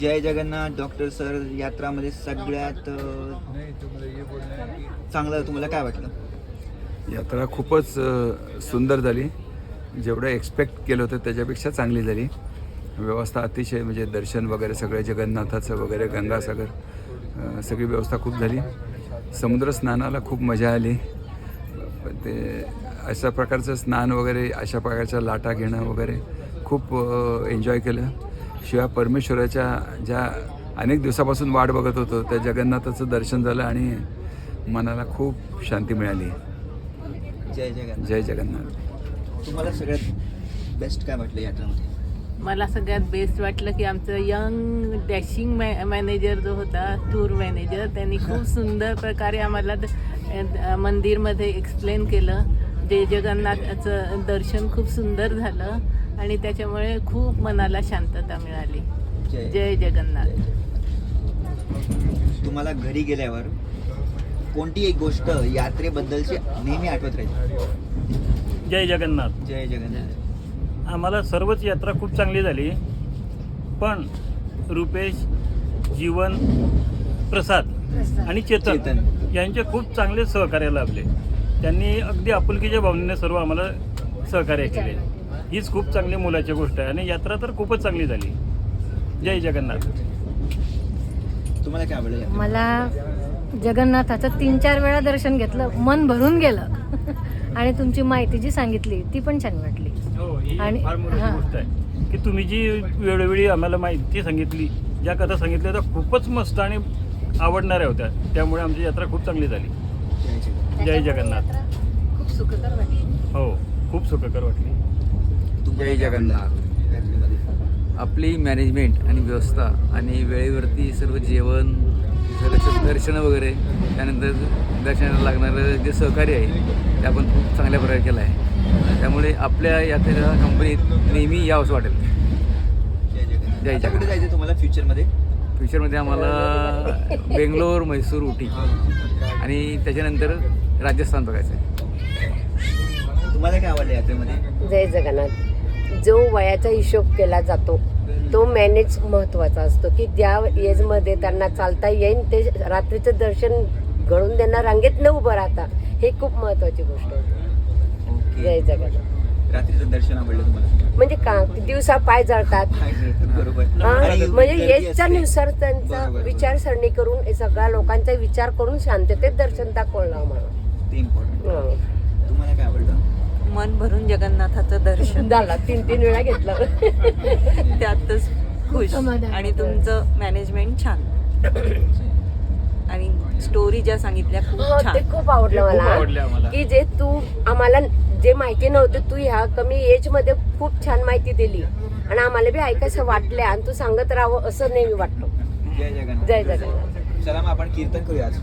जय Jagannath doctor sir यात्रामध्ये सगळ्यात चांगलं तुम्हाला काय वाटलं? यात्रा खूपच सुंदर झाली. जेवढं एक्सपेक्ट केलं होतं त्याच्यापेक्षा चांगली झाली. व्यवस्था अतिशय म्हणजे दर्शन वगैरे सगळं जगन्नाथाचं वगैरे गंगासागर सगळी व्यवस्था खूप झाली. समुद्र स्नानाला खूप मजा आली. ते अशा प्रकारचं स्नान वगैरे अशा प्रकारच्या लाटा घेणं वगैरे खूप एन्जॉय केलं. शिवाय परमेश्वराच्या ज्या अनेक दिवसापासून वाट बघत होतो त्या जगन्नाथाचं दर्शन झालं आणि मनाला खूप शांती मिळाली. जय जगन्नाथ. जय जगन्नाथ. तुम्हाला सगळ्यात बेस्ट काय वाटलं यात्रामध्ये? मला सगळ्यात बेस्ट वाटलं की आमचं यंग डॅशिंग मॅनेजर जो होता, टूर मॅनेजर, त्यांनी खूप सुंदर प्रकारे आम्हाला मंदिरमध्ये एक्सप्लेन केलं. जय जगन्नाथाचं दर्शन खूप सुंदर झालं आणि त्याच्यामुळे खूप मनाला शांतता मिळाली. जय जगन्नाथ. तुम्हाला घरी गेल्यावर कोणती एक गोष्ट यात्रेबद्दलची नेहमी आठवत राहील? जय जगन्नाथ. जय जगन्नाथ. आम्हाला सर्वच यात्रा खूप चांगली झाली, पण रुपेश, जीवन, प्रसाद आणि चेतन यांचे खूप चांगले सहकार्य लाभले. त्यांनी अगदी आपुलकीच्या भावनेने सर्व आम्हाला सहकार्य केले. हीच खूप चांगली मुलाची गोष्ट आहे आणि यात्रा तर खूपच चांगली झाली. जय जगन्नाथ. तुम्हाला काय आवडलं? मला जगन्नाथाचं 3-4 वेळा दर्शन घेतलं, मन भरून गेलं. आणि तुमची माहिती जी सांगितली ती पण छान वाटली. हो, ही आणि फार मोठी गोष्ट आहे की तुम्ही जी वेळोवेळी आम्हाला माहिती सांगितली, ज्या कथा सांगितल्या त्या खूपच मस्त आणि आवडणाऱ्या होत्या. त्यामुळे आमची यात्रा खूप चांगली झाली. जय जगन्नाथ. खूप सुखकर वाटली. हो, खूप सुखकर वाटली. जय जगन्नाथ. आपली मॅनेजमेंट आणि व्यवस्था आणि वेळेवरती सर्व जेवण, दर्शन वगैरे, त्यानंतर दर्शनाला लागणारं जे सहकार्य आहे ते आपण खूप चांगल्या प्रकारे केलं आहे. त्यामुळे आपल्या यात्रेला कंपनीत नेहमी यावंसं वाटेल. जय जगन्नाथ. कुठे जायचं तुम्हाला फ्युचरमध्ये? फ्युचरमध्ये आम्हाला बेंगलोर, म्हैसूर, उटी आणि त्याच्यानंतर राजस्थान बघायचं आहे. तुम्हाला काय आवडलं यात्रेमध्ये? जय जगन्नाथ. जो वयाचा हिशोब केला जातो तो मॅनेज महत्त्वाचा असतो, की ज्या एजमध्ये त्यांना चालता येईल ते रात्रीचं दर्शन घडून त्यांना रांगेत न उभं राहता, हे खूप महत्त्वाची गोष्ट आहे. ओके. जय जगन्नाथ. रात्रीचं दर्शन आवडलं तुम्हाला? म्हणजे का दिवसा पाय जळतात, बरोबर. म्हणजे गर्दी एजच्या असते. नुसार त्यांचा बरोबर. विचारसरणी करून सगळ्या लोकांचा विचार करून शांततेत दर्शन दाखवलं आम्हाला. ते इम्पॉर्टंट. हं. तुम्हाला काय आवडलं? मन भरून जगन्नाथाचं दर्शन झाला 3-3 वेळा घेतलं. त्यातच खुश. आणि तुमचं मॅनेजमेंट छान आणि स्टोरी ज्या सांगितल्या खूप हो, ते छान. खूप आवडलं खूप आवडलं आम्हाला. मला, की जे तू आम्हाला जे माहिती नव्हतं तू ह्या कमी एज मध्ये खूप छान माहिती दिली आणि आम्हाला बी ऐकायचं वाटलं आणि तू सांगत राहावं असं नेहमी वाटतं. जय जगन्नाथ. जय जगन्नाथ. चला मग आपण कीर्तन करूया आज.